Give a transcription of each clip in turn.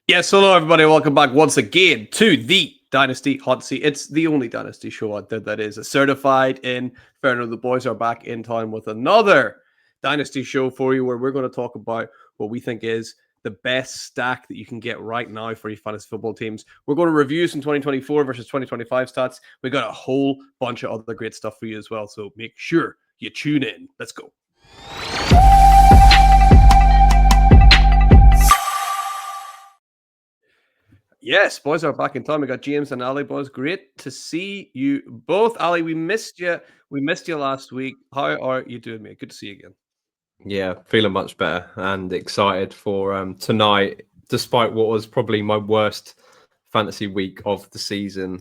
Yes, hello everybody. Welcome back once again to the Dynasty Hotseat. It's the only Dynasty show out there that is certified in. Fair enough, the boys are back in time with another Dynasty show for you, where we're going to talk about what we think is the best stack that you can get right now for your fantasy football teams. We're going to review some 2024 versus 2025 stats. We got a whole bunch of other great stuff for you as well. So make sure you tune in. Let's go. Yes, boys are back in time. We got James and Ali, boys. Great to see you both. Ali, we missed you. We missed you last week. How are you doing, mate? Good to see you again. Yeah, feeling much better and excited for tonight, despite what was probably my worst fantasy week of the season.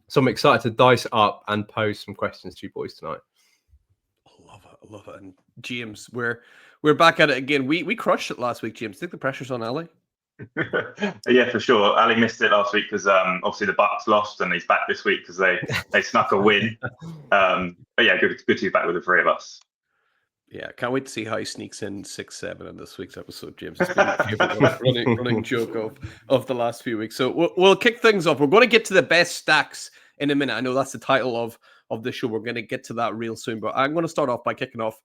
So I'm excited to dice up and pose some questions to you boys tonight. I love it. And James, we're back at it again. We crushed it last week, James. Think the pressure's on Ali? Yeah, for sure. Ali missed it last week because obviously the Bucks lost, and he's back this week because they snuck a win. But yeah, good to be back with the three of us. Yeah, can't wait to see how he sneaks in 6-7 in this week's episode, James. It's been my favorite running joke of the last few weeks. So we'll kick things off. We're going to get to the best stacks in a minute. I know that's the title of the show. We're going to get to that real soon, but I'm going to start off by kicking off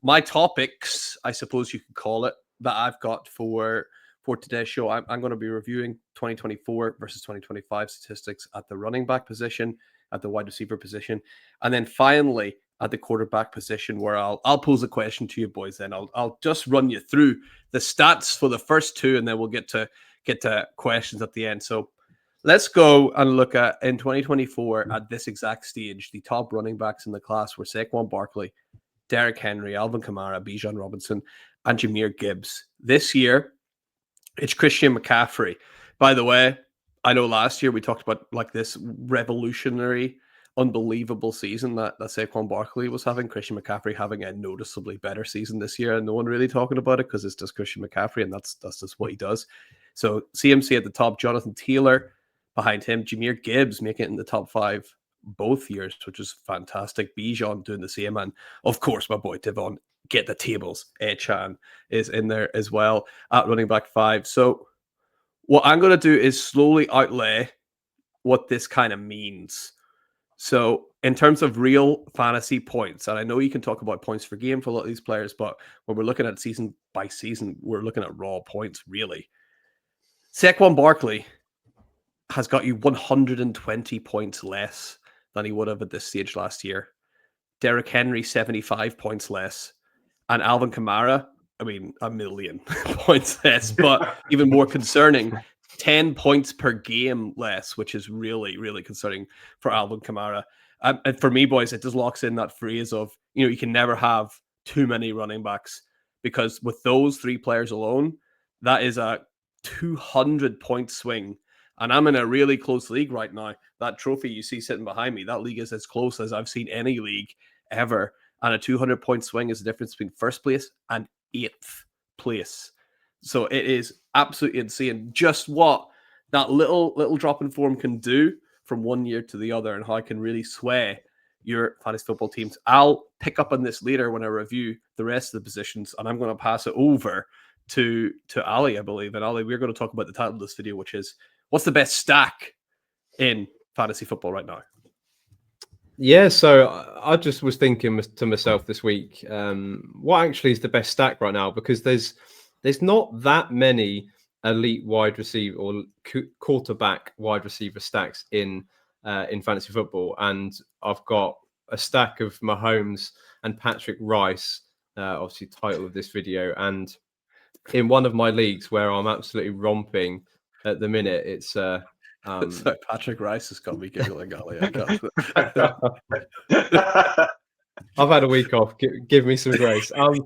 my topics, I suppose you could call it, that I've got for today's show. I'm going to be reviewing 2024 versus 2025 statistics at the running back position, at the wide receiver position, and then finally at the quarterback position, where I'll pose a question to you boys. Then I'll just run you through the stats for the first two, and then we'll get to questions at the end. So let's go and look at, in 2024 at this exact stage, the top running backs in the class were Saquon Barkley, Derrick Henry, Alvin Kamara, Bijan Robinson, and Jahmyr Gibbs. This year, it's Christian McCaffrey. By the way, I know last year we talked about like this revolutionary, unbelievable season that Saquon Barkley was having. Christian McCaffrey having a noticeably better season this year, and no one really talking about it because it's just Christian McCaffrey, and that's just what he does. So CMC at the top, Jonathan Taylor behind him, Jahmyr Gibbs making it in the top 5 both years, which is fantastic. Bijan doing the same, and of course my boy Devon, get the tables. Chan is in there as well at running back 5. So what I'm going to do is slowly outlay what this kind of means. So in terms of real fantasy points, and I know you can talk about points per game for a lot of these players, but when we're looking at season by season, we're looking at raw points, really. Saquon Barkley has got you 120 points less than he would have at this stage last year. Derrick Henry, 75 points less. And Alvin Kamara, I mean, 1,000,000 points less, but even more concerning, 10 points per game less, which is really, really concerning for Alvin Kamara. And for me, boys, it just locks in that phrase of, you can never have too many running backs, because with those 3 players alone, that is a 200-point swing. And I'm in a really close league right now. That trophy you see sitting behind me, that league is as close as I've seen any league ever. And a 200-point swing is the difference between first place and 8th place. So it is absolutely insane just what that little drop in form can do from one year to the other, and how it can really sway your fantasy football teams. I'll pick up on this later when I review the rest of the positions, and I'm going to pass it over to Ali, I believe. And Ali, we're going to talk about the title of this video, which is, what's the best stack in fantasy football right now? Yeah, so I just was thinking to myself this week, what actually is the best stack right now? Because there's not that many elite wide receiver or quarterback wide receiver stacks in fantasy football, and I've got a stack of Mahomes and Patrick Rice, obviously title of this video, and in one of my leagues where I'm absolutely romping at the minute, it's so Patrick Rice has got me giggling, Ali. I've had a week off. Give me some grace. Patrick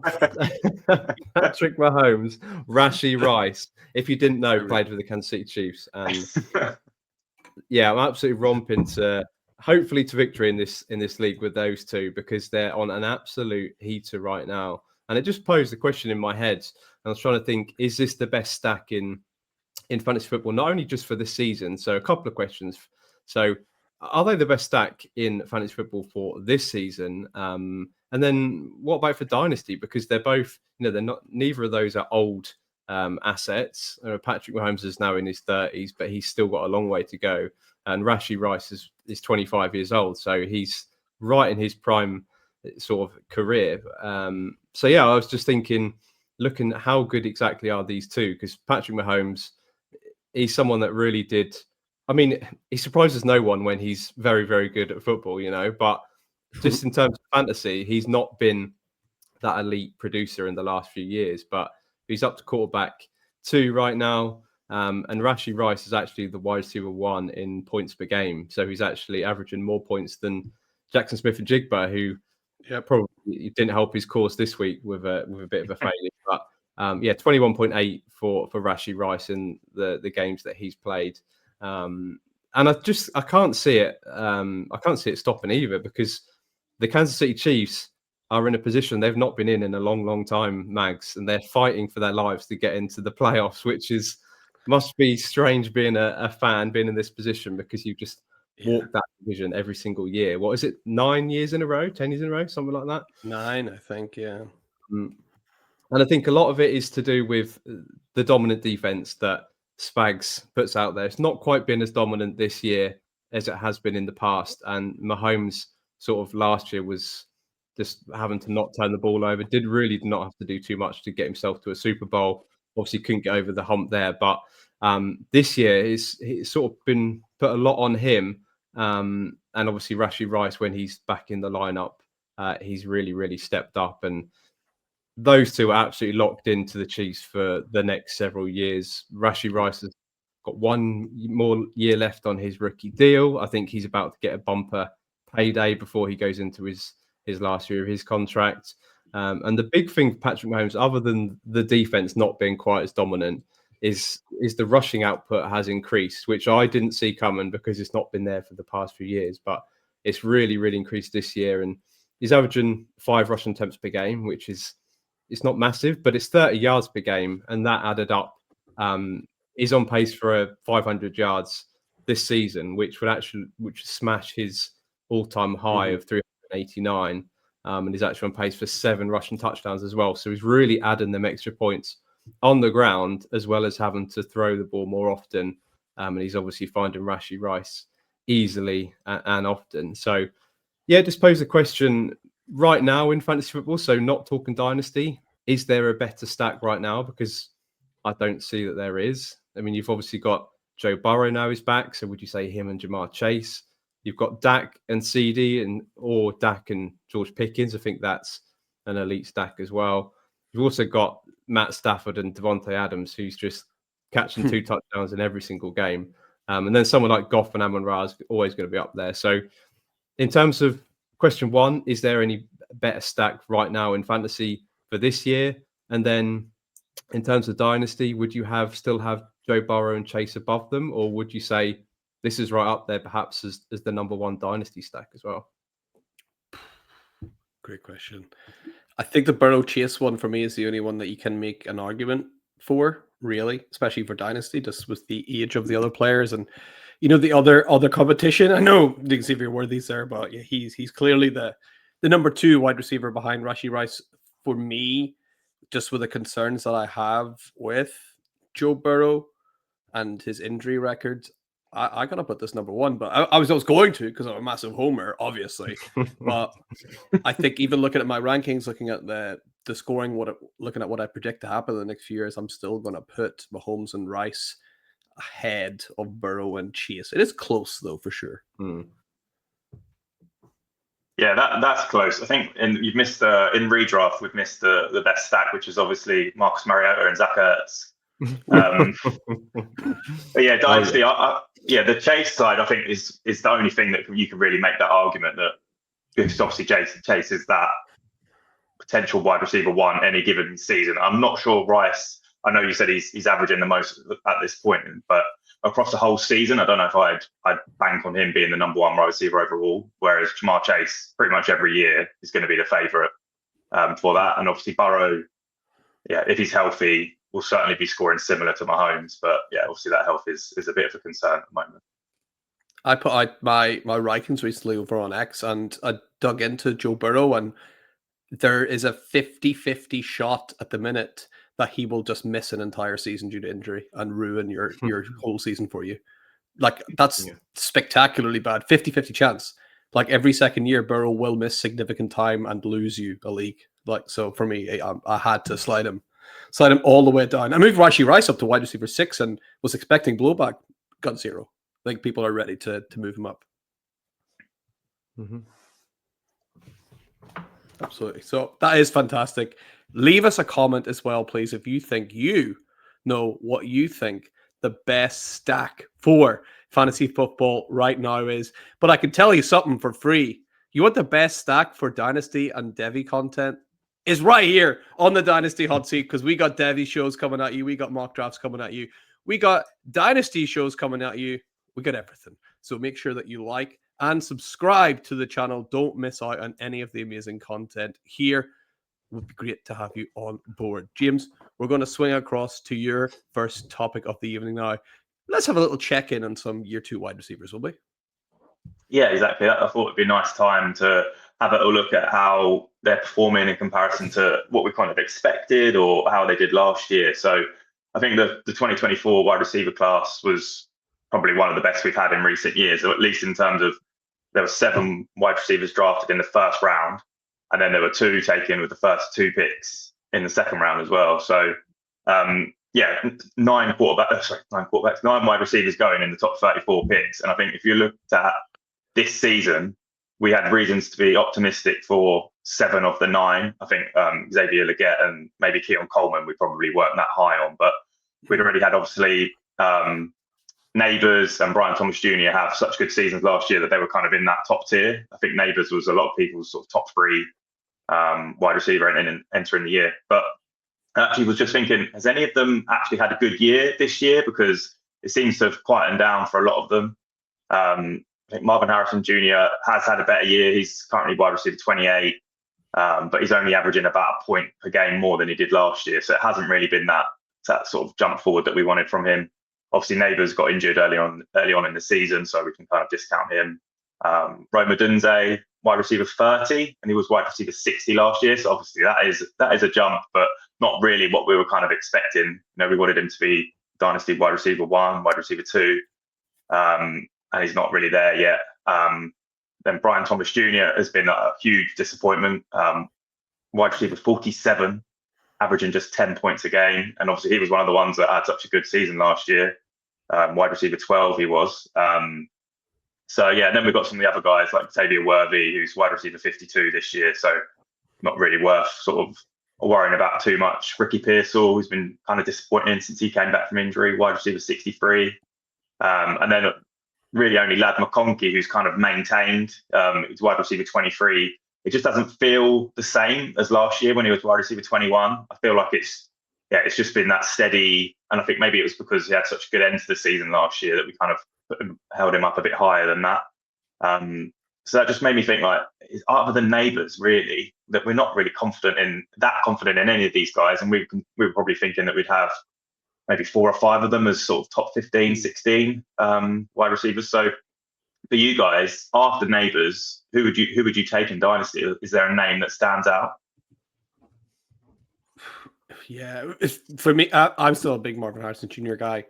Mahomes, Rashee Rice. If you didn't know, played for the Kansas City Chiefs, and yeah, I'm absolutely romping to hopefully to victory in this league with those two, because they're on an absolute heater right now. And it just posed the question in my head. And I was trying to think: is this the best stack in fantasy football, not only just for this season? So a couple of questions. So are they the best stack in fantasy football for this season? And then what about for Dynasty? Because they're both, they're not, neither of those are old assets. Patrick Mahomes is now in his 30s, but he's still got a long way to go. And Rashee Rice is 25 years old, so he's right in his prime sort of career. So yeah, I was just thinking, looking at how good exactly are these two, because Patrick Mahomes, he's someone that really did. I mean, he surprises no one when he's very, very good at football, but just in terms of fantasy, he's not been that elite producer in the last few years, but he's up to quarterback 2 right now. And Rashee Rice is actually the wide receiver 1 in points per game. So he's actually averaging more points than Jackson Smith-Njigba, who probably didn't help his cause this week with a bit of a failure. But 21.8 for Rashee Rice in the games that he's played. And I can't see it. I can't see it stopping either, because the Kansas City Chiefs are in a position they've not been in a long, long time, Mags, and they're fighting for their lives to get into the playoffs, which must be strange being a fan, being in this position, because you just walk that division every single year. What is it, 9 years in a row, 10 years in a row, something like that? 9, I think, yeah. And I think a lot of it is to do with the dominant defense that Spags puts out there. It's not quite been as dominant this year as it has been in the past. And Mahomes sort of last year was just having to not turn the ball over. Did really not have to do too much to get himself to a Super Bowl. Obviously couldn't get over the hump there. But this year it's sort of been put a lot on him. And obviously Rashee Rice, when he's back in the lineup, he's really, really stepped up. And those two are absolutely locked into the Chiefs for the next several years. Rashee Rice has got 1 more year left on his rookie deal. I think he's about to get a bumper payday before he goes into his last year of his contract. And the big thing for Patrick Mahomes, other than the defense not being quite as dominant, is the rushing output has increased, which I didn't see coming because it's not been there for the past few years. But it's really, really increased this year. And he's averaging 5 rushing attempts per game, which it's not massive, but it's 30 yards per game. And that added up is on pace for 500 yards this season, which would smash his all-time high of 389. And he's actually on pace for 7 rushing touchdowns as well. So he's really adding them extra points on the ground, as well as having to throw the ball more often. And he's obviously finding Rashee Rice easily and often. So yeah, just pose the question right now in fantasy football. So not talking dynasty, is there a better stack right now? Because I don't see that there is. I mean, you've obviously got Joe Burrow now is back. So would you say him and WR Chase? You've got Dak and CD or Dak and George Pickens. I think that's an elite stack as well. You've also got Matt Stafford and Devontae Adams, who's just catching 2 touchdowns in every single game. And then someone like Goff and Amon-Ra is always going to be up there. So in terms of question 1, is there any better stack right now in fantasy for this year? And then in terms of dynasty, would you still have Joe Burrow and Chase above them? Or would you say this is right up there perhaps as the number 1 dynasty stack as well? Great question. I think the Burrow Chase one for me is the only one that you can make an argument for, really, especially for dynasty, just with the age of the other players and the other competition. I know Xavier Worthy's there, but yeah, he's clearly the number 2 wide receiver behind Rashee Rice for me, just with the concerns that I have with Joe Burrow and his injury record. I gotta put this number 1, but I was going to, because I'm a massive homer, obviously. But I think even looking at my rankings, looking at the scoring, looking at what I predict to happen in the next few years, I'm still gonna put Mahomes and Rice ahead of Burrow and Chase. It is close though, for sure. Yeah, that's close. I think you've missed in redraft. We've missed the best stack, which is obviously Marcus Mariota and Zach Ertz. But yeah, dynasty. The Chase side, I think, is the only thing that you can really make that argument, that because obviously Chase is that potential wide receiver 1 any given season. I'm not sure Rice. I know you said he's averaging the most at this point, but across the whole season, I don't know if I'd bank on him being the number 1 wide receiver overall. Whereas Jamar Chase, pretty much every year, is going to be the favourite for that. And obviously Burrow, if he's healthy, will certainly be scoring similar to Mahomes. But yeah, obviously that health is a bit of a concern at the moment. I put out my rankings recently over on X, and I dug into Joe Burrow, and there is a 50-50 shot at the minute that he will just miss an entire season due to injury and ruin your whole season for you. Like, that's spectacularly bad. 50-50 chance. Like, every second year, Burrow will miss significant time and lose you a league. Like, so for me, I had to slide him all the way down. I moved Rashee Rice up to wide receiver 6 and was expecting blowback. Got 0. Like, people are ready to move him up. Mm-hmm. Absolutely. So that is fantastic. Leave us a comment as well, please, if you think you know what you think the best stack for fantasy football right now is. But I can tell you something for free. You want the best stack for Dynasty and Devy content? Is right here on the Dynasty Hotseat, because we got Devy shows coming at you. We got mock drafts coming at you. We got Dynasty shows coming at you. We got everything. So make sure that you like and subscribe to the channel. Don't miss out on any of the amazing content here. It would be great to have you on board. James, we're going to swing across to your first topic of the evening now. Let's have a little check-in on some year 2 wide receivers, will we? Yeah, exactly. I thought it'd be a nice time to have a look at how they're performing in comparison to what we kind of expected or how they did last year. So I think the 2024 wide receiver class was probably one of the best we've had in recent years, or at least in terms of there were 7 wide receivers drafted in the first round, and then there were 2 taken with the first 2 picks in the second round as well. So, 9 wide receivers going in the top 34 picks. And I think if you looked at this season, we had reasons to be optimistic for 7 of the 9. I think Xavier Legette and maybe Keon Coleman we probably weren't that high on, but we'd already had obviously Neighbors and Brian Thomas Jr. have such good seasons last year that they were kind of in that top tier. I think Neighbors was a lot of people's sort of top 3 wide receiver entering the year. But I actually was just thinking, has any of them actually had a good year this year? Because it seems to have quietened down for a lot of them. I think Marvin Harrison Jr. has had a better year. He's currently wide receiver 28, but he's only averaging about a point per game more than he did last year. So it hasn't really been that sort of jump forward that we wanted from him. Obviously, Neighbors got injured early on in the season, so we can kind of discount him. Roma Dunze, wide receiver 30, and he was wide receiver 60 last year. So obviously that is a jump, but not really what we were kind of expecting. We wanted him to be Dynasty wide receiver 1, wide receiver 2, and he's not really there yet. Then Brian Thomas Jr. has been a huge disappointment. Wide receiver 47, averaging just 10 points a game. And obviously he was one of the ones that had such a good season last year. Wide receiver 12 he was. So yeah, and then we've got some of the other guys like Xavier Worthy, who's wide receiver 52 this year. So not really worth sort of worrying about too much. Ricky Pearsall, who's been kind of disappointing since he came back from injury, wide receiver 63. And then really only Lad McConkey, who's kind of maintained. He's wide receiver 23. It just doesn't feel the same as last year when he was wide receiver 21. I feel like it's just been that steady. And I think maybe it was because he had such a good end to the season last year that we kind of held him up a bit higher than that. So that just made me think, like, other than Neighbors, really, that we're not really confident in any of these guys. And we were probably thinking that we'd have maybe 4 or 5 of them as sort of top 15, 16 wide receivers. So for you guys, after Neighbors, who would you take in Dynasty? Is there a name that stands out? Yeah, for me, I'm still a big Marvin Harrison Jr. guy.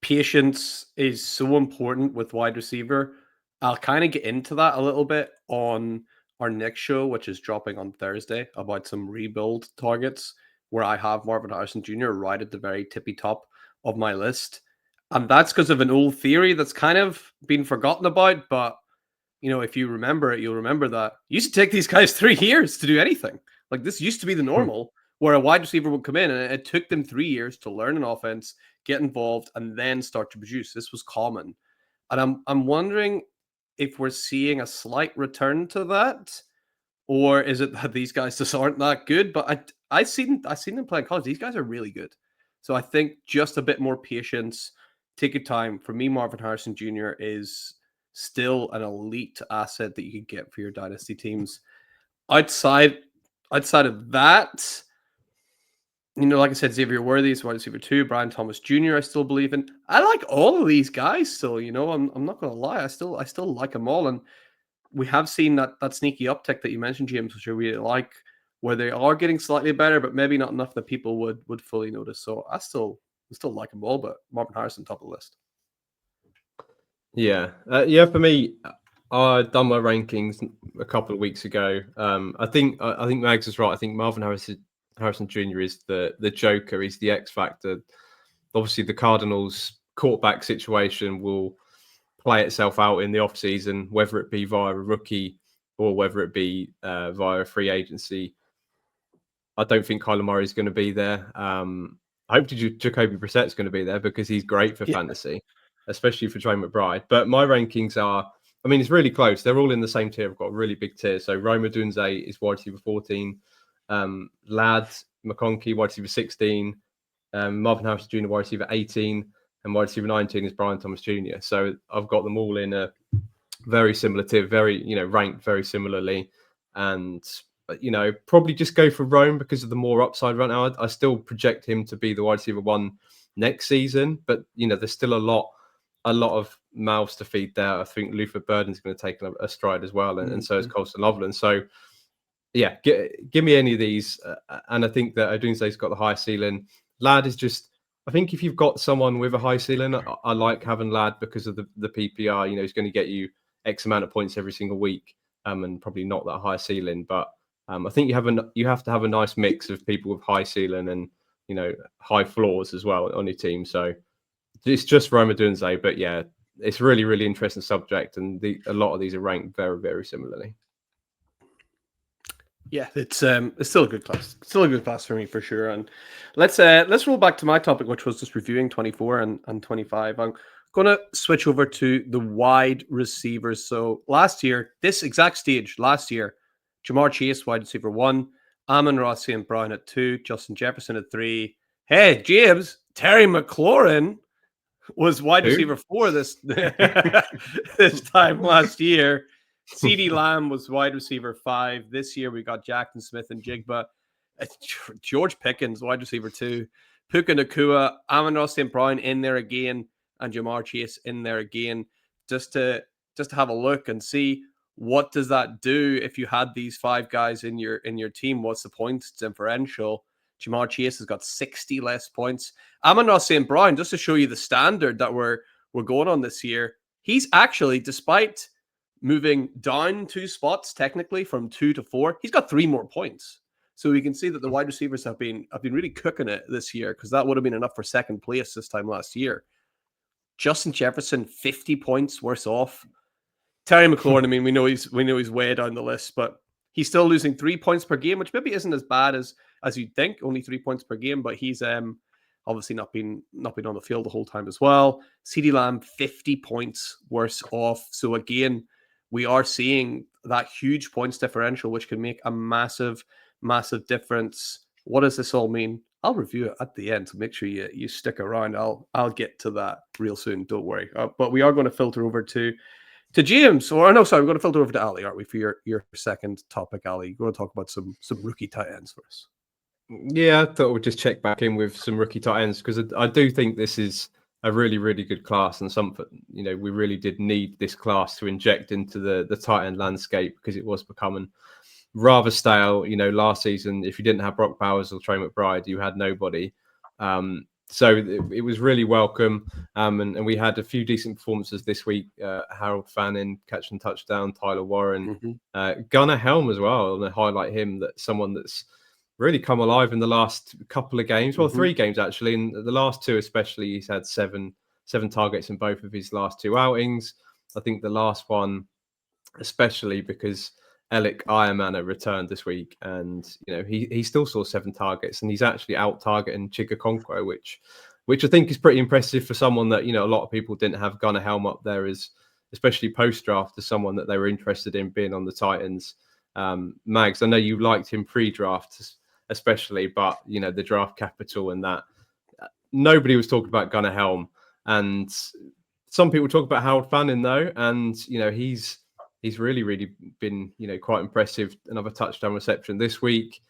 Patience is so important with wide receiver. I'll kind of get into that a little bit on our next show, which is dropping on Thursday, about some rebuild targets, where I have Marvin Harrison Jr. right at the very tippy top of my list. And that's because of an old theory that's kind of been forgotten about. But, if you remember it, you'll remember that it used to take these guys 3 years to do anything. Like, this used to be the normal, where a wide receiver would come in and it took them 3 years to learn an offense, get involved, and then start to produce. This was common. And I'm wondering if we're seeing a slight return to that, or is it that these guys just aren't that good? But I've seen them play in college. These guys are really good. So I think just a bit more patience, take your time. For me, Marvin Harrison Jr. is still an elite asset that you could get for your dynasty teams. Outside of that, like I said, Xavier Worthy is wide receiver 2. Brian Thomas Jr. I still believe in. I like all of these guys still. I'm not going to lie. I still like them all. And we have seen that sneaky uptick that you mentioned, James, which I really like where they are getting slightly better, but maybe not enough that people would fully notice. So I still like them all, but Marvin Harrison top of the list. Yeah, For me, I done my rankings a couple of weeks ago. I think Mags is right. I think Marvin Harrison Jr. is the joker. He's the X factor. Obviously, the Cardinals' quarterback situation will play itself out in the off season, whether it be via a rookie or whether it be via free agency. I don't think Kyler Murray is going to be there. I hope Jacoby Brissett's going to be there because he's great for fantasy, especially for Trey McBride. But my rankings are, I mean, it's really close. They're all in the same tier. I've got a really big tier. So Rome Odunze is wide receiver 14. Ladd McConkey, wide receiver 16. Marvin Harrison Jr., wide receiver 18. And wide receiver 19 is Brian Thomas Jr. So I've got them all in a very similar tier, ranked very similarly. And probably just go for Rome because of the more upside right now. I still project him to be the wide receiver 1 next season, but there's still a lot of mouths to feed there. I think Luther Burden's going to take a stride as well, and so is Colston Loveland. So yeah, give me any of these, and I think that Odunze's got the high ceiling. Ladd is just, I think if you've got someone with a high ceiling, I like having Ladd because of the PPR. He's going to get you X amount of points every single week, and probably not that high ceiling, but I think you have to have a nice mix of people with high ceiling and high floors as well on your team. So it's just Rome Odunze, but yeah, it's really, really interesting subject, and a lot of these are ranked very, very similarly. Yeah, it's still a good class. Still a good class for me for sure. And let's roll back to my topic, which was just reviewing 24 and 25. I'm gonna switch over to the wide receivers. So last year, this exact stage, Jamar Chase, wide receiver 1, Amon-Ra St. Brown at 2, Justin Jefferson at 3. Hey, James, Terry McLaurin was wide receiver 4 this time last year. CeeDee Lamb was wide receiver 5. This year we got Jackson Smith and Jigba. George Pickens, wide receiver 2. Puka Nacua, Amon-Ra St. Brown in there again, and Jamar Chase in there again, just to have a look and see what does that do if you had these 5 guys in your team. What's the points differential? Jamar Chase has got 60 less points. Amon-Ra St. Brown, just to show you the standard that we're going on this year, he's actually, despite moving down 2 spots technically from 2 to 4, he's got 3 more points. So we can see that the wide receivers have been really cooking it this year, because that would have been enough for second place this time last year. Justin Jefferson, 50 points worse off. Terry McLaurin, I mean, we know he's way down the list, but he's still losing 3 points per game, which maybe isn't as bad as you'd think, only 3 points per game, but he's obviously not been on the field the whole time as well. CeeDee Lamb, 50 points worse off. So again, we are seeing that huge points differential, which can make a massive, massive difference. What does this all mean? I'll review it at the end, so make sure you stick around. I'll get to that real soon. Don't worry. But we are going to filter over to James, we're going to filter over to Ali, aren't we, for your second topic, Ali? You're going to talk about some rookie tight ends for us. Yeah, I thought we'd just check back in with some rookie tight ends, because I do think this is a really, really good class, and something we really did need this class to inject into the tight end landscape, because it was becoming rather stale. Last season, if you didn't have Brock Bowers or Trey McBride, you had nobody. So it was really welcome, and we had a few decent performances this week. Harold Fannin catching touchdown, Tyler Warren, Gunnar Helm as well, and I highlight him, that someone that's really come alive in the last couple of games. Well, 3 games actually. In the last 2 especially, he's had seven targets in both of his last 2 outings. I think the last one especially because Alec Ironmanner returned this week, and he still saw 7 targets, and he's actually out targeting Chigakonkwo, which I think is pretty impressive for someone that a lot of people didn't have Gunnar Helm up there, as especially post draft, as someone that they were interested in being on the Titans. Mags, I know you liked him pre-draft especially, but the draft capital and that, nobody was talking about Gunnar Helm, and some people talk about Harold Fannin though, and he's really, really been quite impressive. Another touchdown reception this week.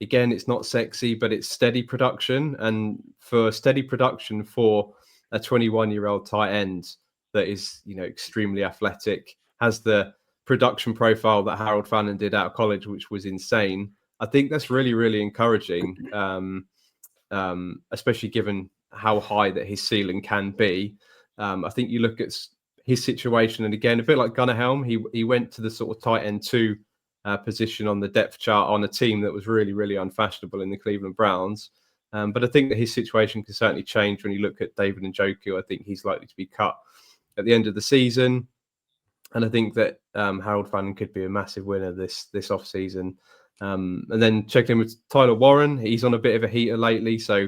Again, it's not sexy, but it's steady production, and for steady production for a 21-year-old tight end that is extremely athletic, has the production profile that Harold Fannin did out of college, which was insane. I think that's really, really encouraging, especially given how high that his ceiling can be. I think you look at his situation, and again, a bit like Gunnar Helm, he went to the sort of tight end 2 position on the depth chart on a team that was really, really unfashionable in the Cleveland Browns. But I think that his situation can certainly change when you look at David Njoku. I think he's likely to be cut at the end of the season. And I think that Harold Fannin could be a massive winner this offseason. And then checking in with Tyler Warren. He's on a bit of a heater lately. So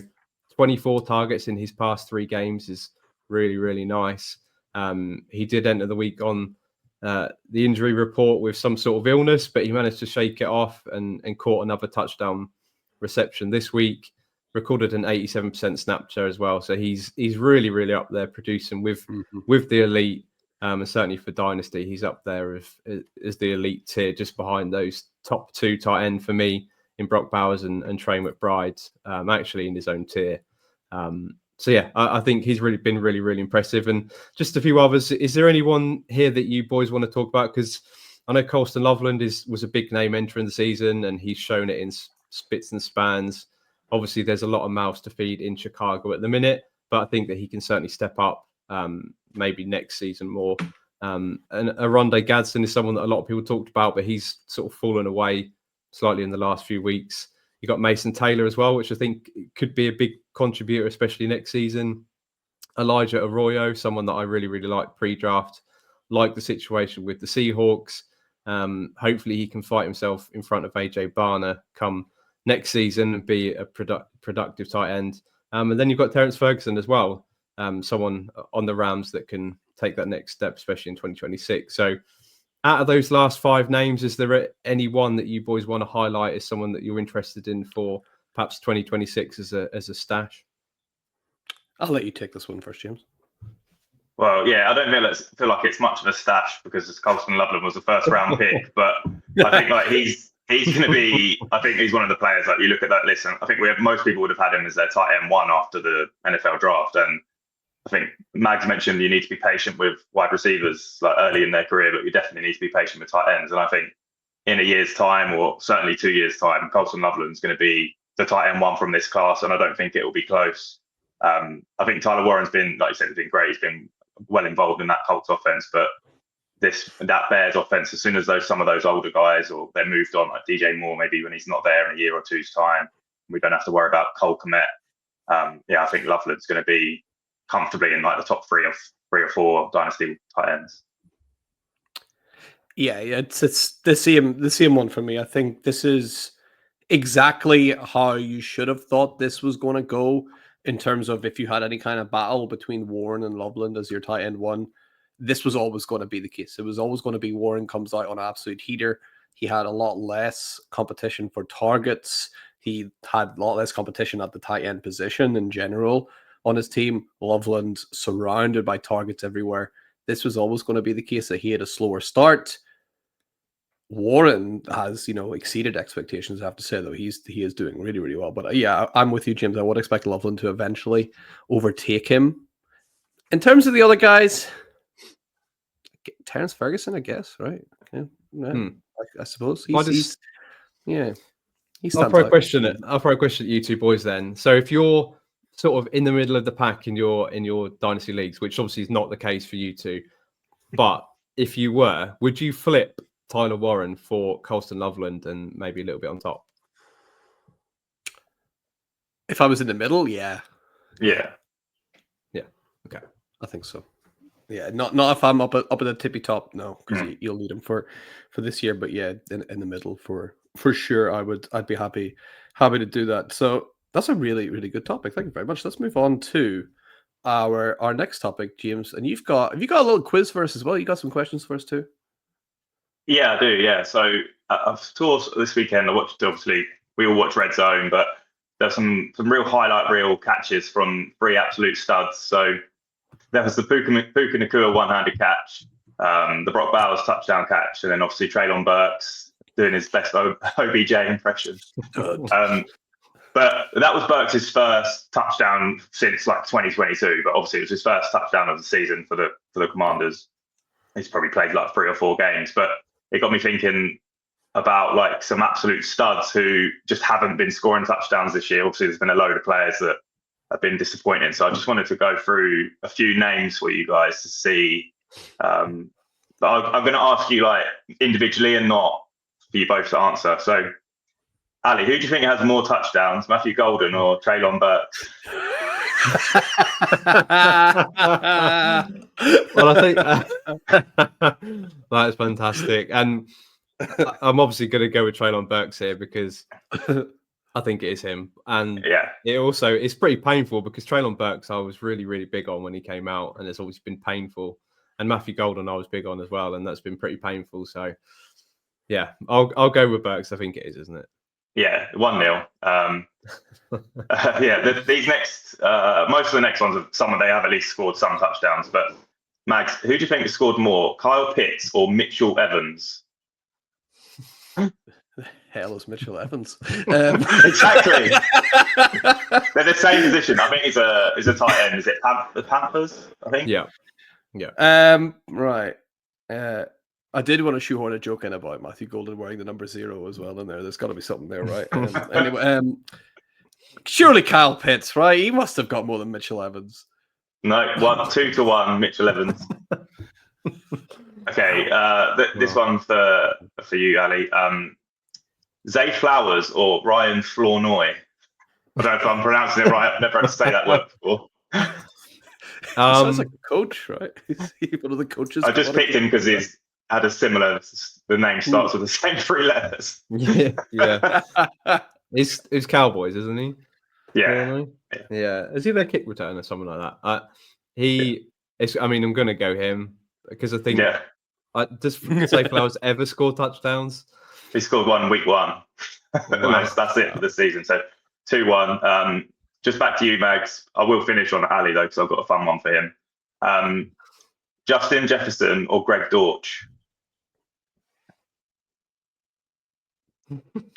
24 targets in his past 3 games is really, really nice. He did enter the week on the injury report with some sort of illness, but he managed to shake it off and caught another touchdown reception this week. Recorded an 87% snap share as well. So he's really, really up there producing with the elite. And certainly for Dynasty, he's up there as the elite tier, just behind those top 2 tight end for me in Brock Bowers and Trey McBride, actually in his own tier. So yeah, I think he's really been really, really impressive. And just a few others. Is there anyone here that you boys want to talk about? Because I know Colston Loveland was a big name entering the season, and he's shown it in spits and spans. Obviously, there's a lot of mouths to feed in Chicago at the minute, but I think that he can certainly step up. Maybe next season more. And Aronde Gadsden is someone that a lot of people talked about, but he's sort of fallen away slightly in the last few weeks. You got Mason Taylor as well, which I think could be a big contributor, especially next season. Elijah Arroyo, someone that I really, really like pre-draft. Like the situation with the Seahawks. Hopefully he can fight himself in front of AJ Barner come next season and be a productive tight end. And then you've got Terrence Ferguson as well. Someone on the Rams that can take that next step, especially in 2026. So out of those last 5 names, is there any one that you boys want to highlight as someone that you're interested in for perhaps 2026 as a stash? I'll let you take this one first, James. Well, yeah, I don't feel like it's much of a stash because Colston Loveland was a first-round pick, but I think like he's going to be. I think he's one of the players. Like you look at that list, and I think most people would have had him as their tight end 1 after the NFL draft, and I think Mags mentioned you need to be patient with wide receivers like early in their career, but you definitely need to be patient with tight ends. And I think in a year's time, or certainly 2 years' time, Colston Loveland's going to be the tight end 1 from this class, and I don't think it will be close. I think Tyler Warren's been, like you said, been great. He's been well involved in that Colts offense, but that Bears offense, as soon as some of those older guys or they're moved on, like DJ Moore, maybe when he's not there in a year or 2's time, we don't have to worry about Cole Kmet. I think Loveland's going to be comfortably in like the top 3 or 4 dynasty tight ends. Yeah, it's the same one for me. I think this is exactly how you should have thought this was going to go in terms of if you had any kind of battle between Warren and Loveland as your tight end 1. This was always going to be the case. It was always going to be Warren comes out on an absolute heater. He had a lot less competition for targets. He had a lot less competition at the tight end position in general on his team. Loveland surrounded by targets everywhere. This was always going to be the case that he had a slower start. Warren has, exceeded expectations, I have to say, though. He is doing really, really well. But yeah, I'm with you, James. I would expect Loveland to eventually overtake him. In terms of the other guys, Terrence Ferguson, I guess, right? Yeah, I suppose. He's I'll throw a question at you two boys then. So if you're sort of in the middle of the pack in your dynasty leagues, which obviously is not the case for you two, but if you were, would you flip Tyler Warren for Colston Loveland and maybe a little bit on top? If I was in the middle, yeah. Okay, I think so. Yeah, not if I'm up at the tippy top, no, because you'll need him for this year. But yeah, in the middle for sure, I'd be happy to do that. So that's a really, really good topic. Thank you very much. Let's move on to our next topic, James. And have you got a little quiz for us as well? You got some questions for us too? Yeah, I do. Yeah. So of course, this weekend I watched. Obviously, we all watch Red Zone, but there's some real highlight reel catches from 3 absolute studs. So there was the Puka Nacua one-handed catch, the Brock Bowers touchdown catch, and then obviously Treylon Burks doing his best OBJ impression. But that was Burks' first touchdown since like 2022. But obviously it was his first touchdown of the season for the Commanders. He's probably played like 3 or 4 games, but it got me thinking. about like some absolute studs who just haven't been scoring touchdowns this year. Obviously, there's been a load of players that have been disappointing. So I just wanted to go through a few names for you guys to see. But I'm going to ask you like individually and not for you both to answer. So, Ali, who do you think has more touchdowns, Matthew Golden or Treylon Burks? Well, I think that's fantastic, and I'm obviously going to go with Treylon Burks here because I think it is him, and it's pretty painful because Treylon Burks I was really, really big on when he came out, and it's always been painful. And Matthew Golden I was big on as well, and that's been pretty painful. So, yeah, I'll go with Burks. I think it is, isn't it? Yeah, 1-0. These next, most of the next ones are someone they have at least scored some touchdowns. But Mags, who do you think has scored more, Kyle Pitts or Mitchell Evans? The hell is Mitchell Evans? Exactly. They're the same position. I think he's a tight end. Is it the Panthers? I think. Yeah. Right. I did want to shoehorn a joke in about Matthew Golden wearing the number 0 as well in there. There's got to be something there, right? Anyway, surely Kyle Pitts, right? He must have got more than Mitchell Evans. No, 2-1, Mitchell Evans. Okay, this one for you, Ali. Zay Flowers or Ryan Flournoy? I don't know if I'm pronouncing it right. I've never had to say that word before. Sounds like a coach, right? Is he one of the coaches? I just picked him because he's had a similar. The name starts with the same 3 letters. Yeah. He's Cowboys, isn't he? Yeah. Is he their kick return or something like that? I'm going to go him because I think. Does Zay Flowers ever score touchdowns? He scored one week 1. Wow. That's it for the season. So 2-1. Just back to you, Mags. I will finish on Ali though because I've got a fun one for him. Justin Jefferson or Greg Dortch?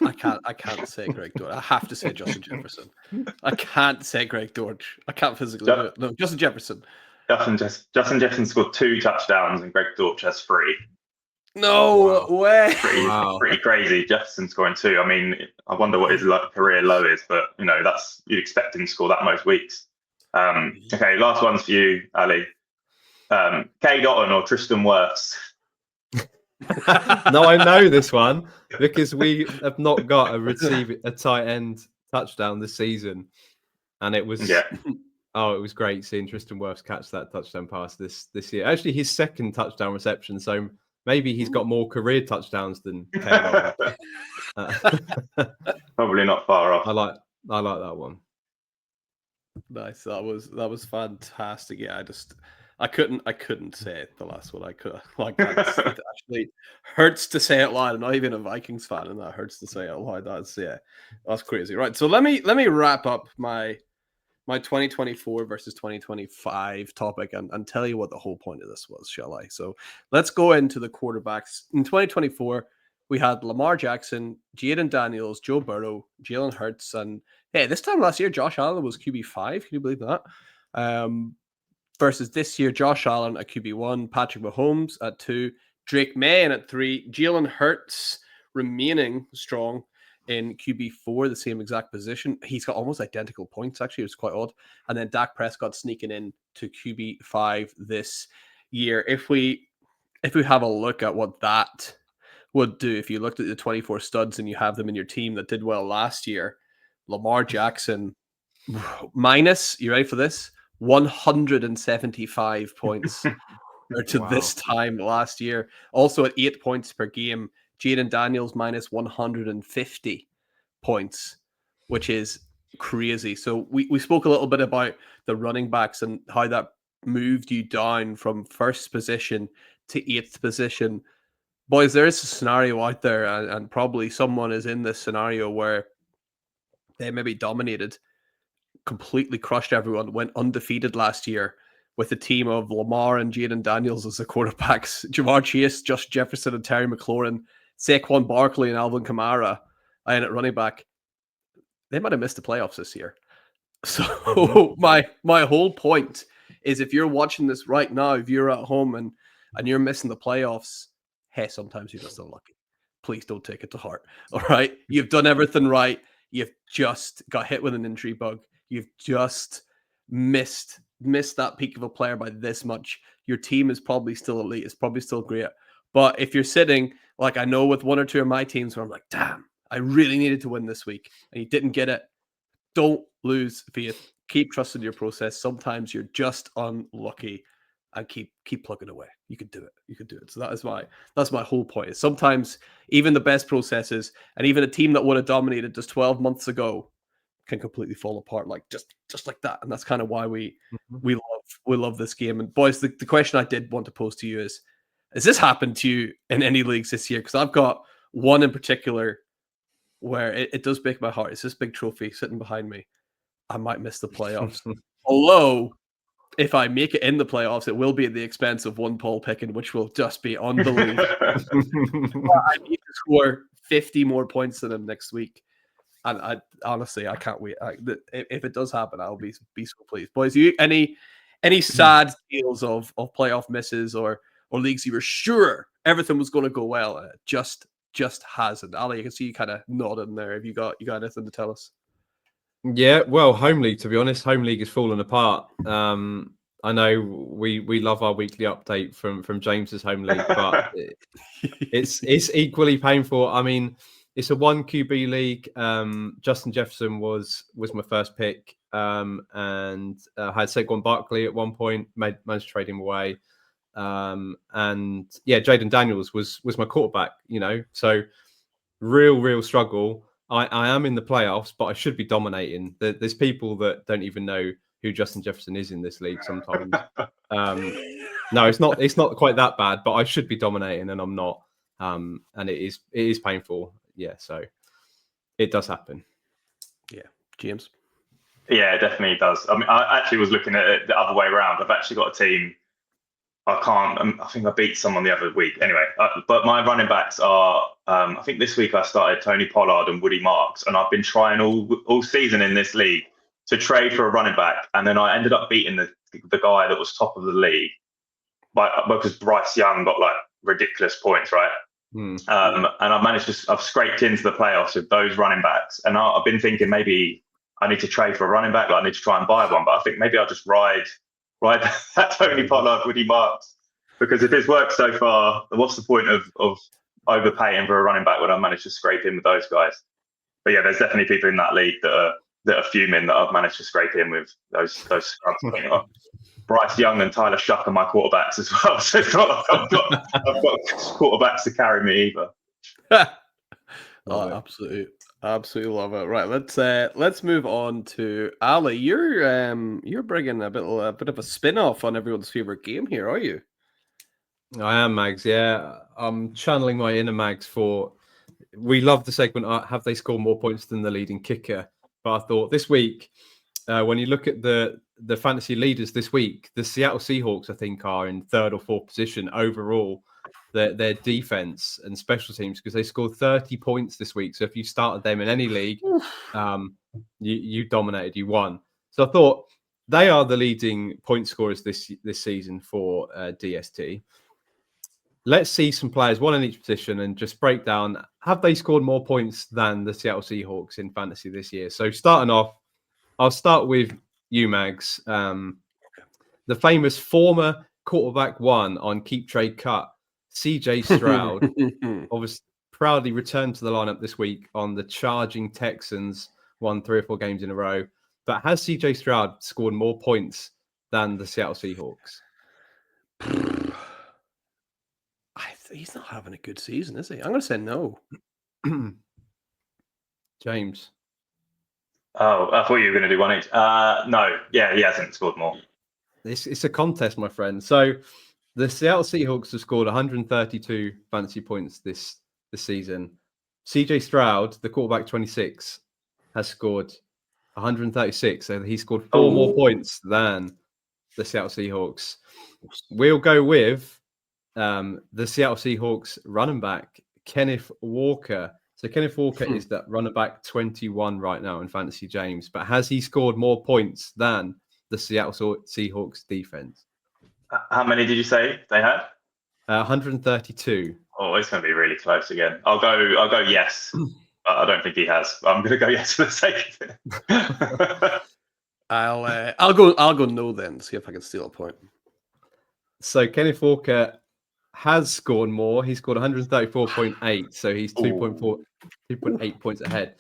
I can't say Greg Dortch. I have to say Justin Jefferson. I can't say Greg Dortch. I can't physically do it. No, Justin Jefferson. Justin Jefferson scored 2 touchdowns and Greg Dortch has 3. No way. Pretty crazy. Jefferson scoring 2. I mean, I wonder what his career low is, but you'd expect him to score that most weeks. Okay, last one's for you, Ali. Cade Otton or Tristan Wirfs? No, I know this one because we have not got a tight end touchdown this season, and it was it was great seeing Tristan Wirfs catch that touchdown pass this year. Actually, his second touchdown reception, so maybe he's got more career touchdowns than Cade Otton. Probably not far off. I like that one. Nice. That was fantastic. Yeah, I couldn't say it, the last one. I could it actually hurts to say it loud. I'm not even a Vikings fan, and that hurts to say it loud. That's crazy. Right. So let me wrap up my 2024 versus 2025 topic and tell you what the whole point of this was, shall I? So let's go into the quarterbacks. In 2024, we had Lamar Jackson, Jaden Daniels, Joe Burrow, Jalen Hurts, and hey, this time last year, Josh Allen was QB5. Can you believe that? Versus this year, Josh Allen at QB1, Patrick Mahomes at 2, Drake May at 3, Jalen Hurts remaining strong in QB4, the same exact position. He's got almost identical points, actually. It was quite odd. And then Dak Prescott sneaking in to QB5 this year. If we have a look at what that would do, if you looked at the 24 studs and you have them in your team that did well last year, Lamar Jackson minus, you ready for this? 175 points to this time last year. Also at 8 points per game, Jaden Daniels minus 150 points, which is crazy. So we spoke a little bit about the running backs and how that moved you down from first position to 8th position. Boys, there is a scenario out there, and probably someone is in this scenario where they maybe dominated, completely crushed everyone, went undefeated last year with a team of Lamar and Jaden Daniels as the quarterbacks, Jamar Chase, Josh Jefferson and Terry McLaurin, Saquon Barkley and Alvin Kamara, and at running back. They might have missed the playoffs this year. So my whole point is, if you're watching this right now, if you're at home and you're missing the playoffs, hey, sometimes you're just unlucky. please don't take it to heart. All right. You've done everything right. You've just got hit with an injury bug. You've just missed that peak of a player by this much. Your team is probably still elite. It's probably still great. But if you're sitting, like I know with one or two of my teams where I'm like, damn, I really needed to win this week and you didn't get it, don't lose faith. Keep trusting your process. Sometimes you're just unlucky and keep plugging away. You can do it. You can do it. So that's my whole point. Is sometimes even the best processes and even a team that would have dominated just 12 months ago can completely fall apart like just like that. And that's kind of why we love this game. And boys, the question I did want to pose to you is, has this happened to you in any leagues this year? Because I've got one in particular where it does break my heart. It's this big trophy sitting behind me. I might miss the playoffs. Although, if I make it in the playoffs, it will be at the expense of one Paul Pickin, which will just be unbelievable. I need to score 50 more points than him next week. And I honestly, I can't wait. If it does happen, I'll be so pleased. Boys, any sad deals of playoff misses or leagues you were sure everything was going to go well, just hasn't. Ali, I can see you kind of nodding there. Have you got anything to tell us? Yeah, well, home league, to be honest, home league is falling apart. I know we love our weekly update from James's home league, but it's equally painful. I mean, it's a 1 QB league. Justin Jefferson was my first pick, and I had Saquon Barkley at one point, managed to trade him away. And yeah, Jaden Daniels was my quarterback, so real struggle. I am in the playoffs, but I should be dominating. There's people that don't even know who Justin Jefferson is in this league sometimes. No, it's not quite that bad, but I should be dominating and I'm not. And it is painful. Yeah, so it does happen. Yeah. James? Yeah, it definitely does. I mean, I actually was looking at it the other way around. I've actually got a team. I think I beat someone the other week. Anyway, but my running backs are, I think this week I started Tony Pollard and Woody Marks, and I've been trying all season in this league to trade for a running back. And then I ended up beating the guy that was top of the league because Bryce Young got like ridiculous points, right? And I've scraped into the playoffs with those running backs. And I've been thinking maybe I need to trade for a running back. Like I need to try and buy one, but I think maybe I'll just ride that Tony Pollard, Woody Marks, because if it's worked so far, what's the point of overpaying for a running back when I managed to scrape in with those guys? But yeah, there's definitely people in that league that are fuming that I've managed to scrape in with those scrubs. Bryce Young and Tyler Shuck are my quarterbacks as well, so it's not like I've got quarterbacks to carry me either. Absolutely love it. Right, let's move on to Ali. You're bringing a bit of a spin-off on everyone's favorite game here, are you? I am, Mags. Yeah, I'm channeling my inner Mags for. We love the segment. Have they scored more points than the leading kicker? But I thought this week, when you look at the fantasy leaders this week, the Seattle Seahawks, I think, are in third or fourth position overall. Their defense and special teams, because they scored 30 points this week. So if you started them in any league, you dominated, you won. So I thought they are the leading point scorers this season for DST. Let's see some players, one in each position, and just break down, have they scored more points than the Seattle Seahawks in fantasy this year? So starting off, I'll start with you, Mags. The famous former quarterback one on Keep Trade Cut, CJ Stroud, obviously proudly returned to the lineup this week on the charging Texans, won 3 or 4 games in a row. But has CJ Stroud scored more points than the Seattle Seahawks? He's not having a good season, is he? I'm going to say no. James. Oh, I thought you were going to do one each. No, yeah, he hasn't scored more. It's a contest, my friend. So the Seattle Seahawks have scored 132 fantasy points this season. CJ Stroud, the quarterback 26, has scored 136. So he scored 4 more points than the Seattle Seahawks. We'll go with the Seattle Seahawks running back, Kenneth Walker. So Kenneth Walker is that running back 21 right now in fantasy, James. But has he scored more points than the Seattle Seahawks defense? How many did you say they had? 132. Oh, it's going to be really close again. I'll go yes. But I don't think he has. I'm going to go yes for the sake of it. I'll go no then. See if I can steal a point. So Kenneth Walker has scored more. He scored 134.8, so he's 2.8 points ahead.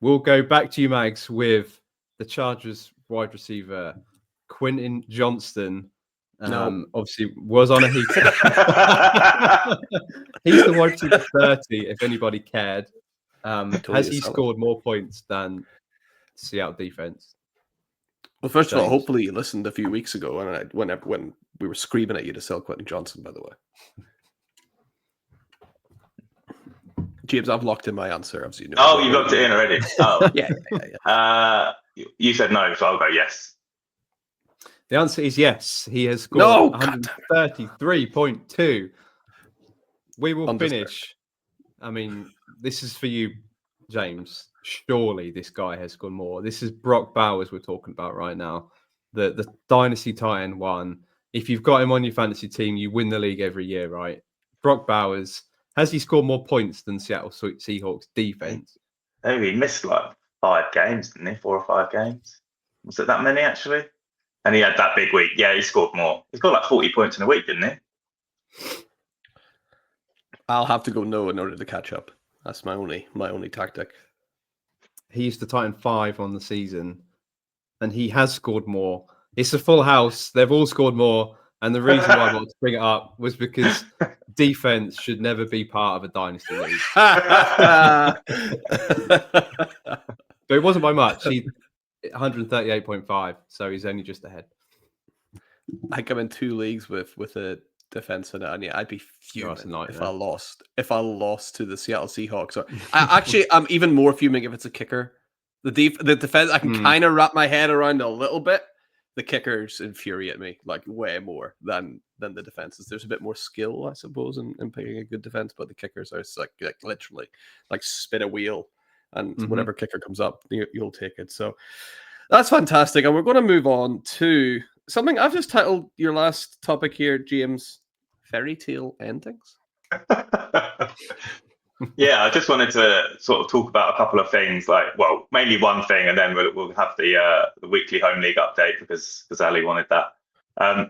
We'll go back to you, Mags, with the Chargers wide receiver Quentin Johnston. Obviously was on a heater. He's the wide receiver 30, if anybody cared. Has he scored more points than Seattle defense? Well, first of all, hopefully you listened a few weeks ago when we were screaming at you to sell Quentin Johnson, by the way. James, I've locked in my answer. Obviously, you know. Oh, you locked it in already? Oh. Yeah. You said no, so I'll go yes. The answer is yes. He has scored 133.2. We will finish. I mean, this is for you, James. Surely this guy has scored more. This is Brock Bowers we're talking about right now. The Dynasty Titan one. If you've got him on your fantasy team, you win the league every year, right? Brock Bowers, has he scored more points than Seattle Seahawks defense? Oh, he missed like 5 games, didn't he? 4 or 5 games. Was it that many, actually? And he had that big week. Yeah, he scored more. He's got like 40 points in a week, didn't he? I'll have to go no in order to catch up. That's my only tactic. He's the Titan 5 on the season, and he has scored more. It's a full house. They've all scored more. And the reason why I wanted to bring it up was because defense should never be part of a dynasty league. But it wasn't by much. He 138.5, so he's only just ahead. I think I'm in 2 leagues with a defense in it, and yeah, I'd be fuming if I lost to the Seattle Seahawks. Or I'm even more fuming if it's a kicker. The defense I can kind of wrap my head around a little bit. The kickers infuriate me like way more than the defenses. There's a bit more skill, I suppose, in picking a good defense, but the kickers are like literally like spin a wheel, and whatever kicker comes up, you'll take it. So that's fantastic, and we're going to move on to something I've just titled your last topic here, James: Fairytale Endings. Yeah, I just wanted to sort of talk about a couple of things, mainly one thing, and then we'll have the weekly home league update because Ali wanted that.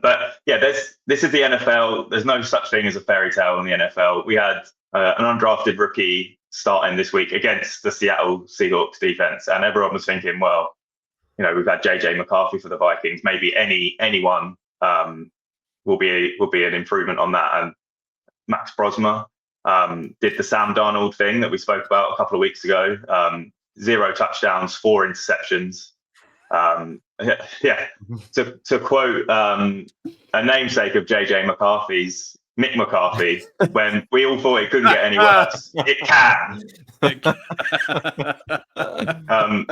But yeah, this is the NFL. There's no such thing as a fairy tale in the NFL. We had an undrafted rookie starting this week against the Seattle Seahawks defense, and everyone was thinking, well, you know, we've had JJ McCarthy for the Vikings. Maybe anyone will be an improvement on that. And Max Brosma did the Sam Darnold thing that we spoke about a couple of weeks ago. 0 touchdowns, 4 interceptions. To quote a namesake of JJ McCarthy's, Mick McCarthy, when we all thought it couldn't get any worse, it can.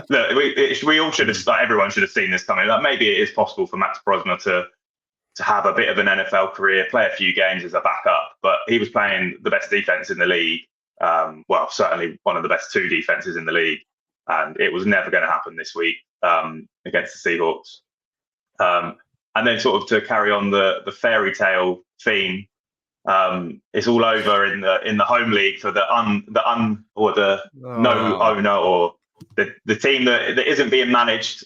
Look, we all should have, everyone should have seen this coming. Like, maybe it is possible for Max Brosma to have a bit of an NFL career, play a few games as a backup, but he was playing the best defense in the league. Well, certainly one of the best 2 defenses in the league, and it was never going to happen this week against the Seahawks. And then, sort of to carry on the fairy tale theme, it's all over in the home league for the no owner or the team that isn't being managed.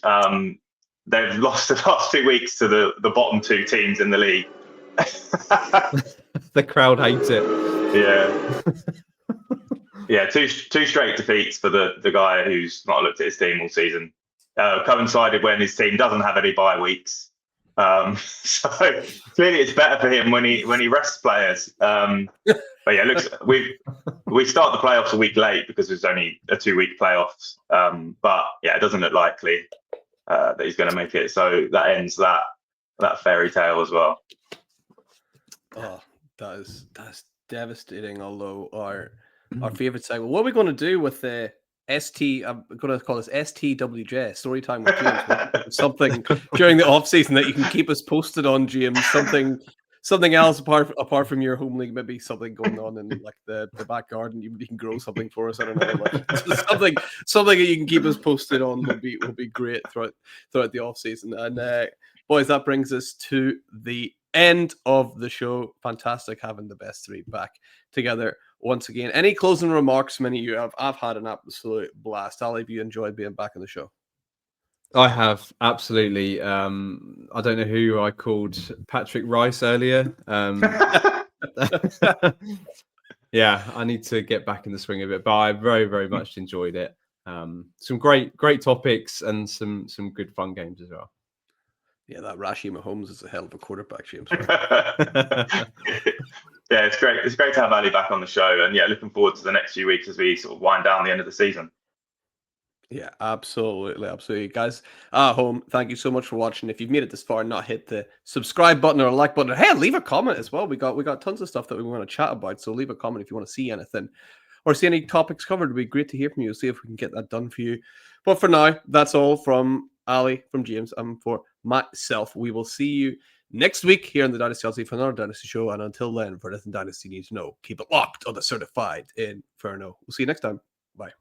They've lost the last 2 weeks to the bottom 2 teams in the league. The crowd hates it. Yeah, two straight defeats for the guy who's not looked at his team all season. Coincided when his team doesn't have any bye weeks. So clearly it's better for him when he rests players. But yeah, looks we start the playoffs a week late because there's only a 2-week playoffs. But yeah, it doesn't look likely that he's going to make it. So that ends that fairy tale as well. Oh, that's devastating. Although our favorite segment. What are we going to do with the ST? I'm going to call this STWJ, story time with James. Something during the off season that you can keep us posted on, James. Something else apart from your home league, maybe something going on in like the back garden. You can grow something for us. I don't know, like, something that you can keep us posted on will be great throughout the off season. And boys, that brings us to the end of the show. Fantastic having the best three back together once again. Any closing remarks, many of you have? I've had an absolute blast. Ali, have you enjoyed being back on the show? I have, absolutely. I don't know who I called Patrick Rice earlier. Yeah, I need to get back in the swing of it, but I very, very much enjoyed it. Some great topics and some good fun games as well. Yeah, that Rashee Mahomes is a hell of a quarterback, James. Yeah, it's great. It's great to have Ali back on the show, and yeah, looking forward to the next few weeks as we sort of wind down the end of the season. Yeah, absolutely. Guys at home, thank you so much for watching. If you've made it this far and not hit the subscribe button or like button, hey, leave a comment as well. We got tons of stuff that we want to chat about, so leave a comment if you want to see anything or see any topics covered. It'd be great to hear from you. See if we can get that done for you. But for now, that's all from Ali, from James, and for myself. We will see you next week here on the Dynasty Hotseat for another Dynasty show. And until then, for anything Dynasty needs to know, keep it locked on the certified Inferno. We'll see you next time. Bye.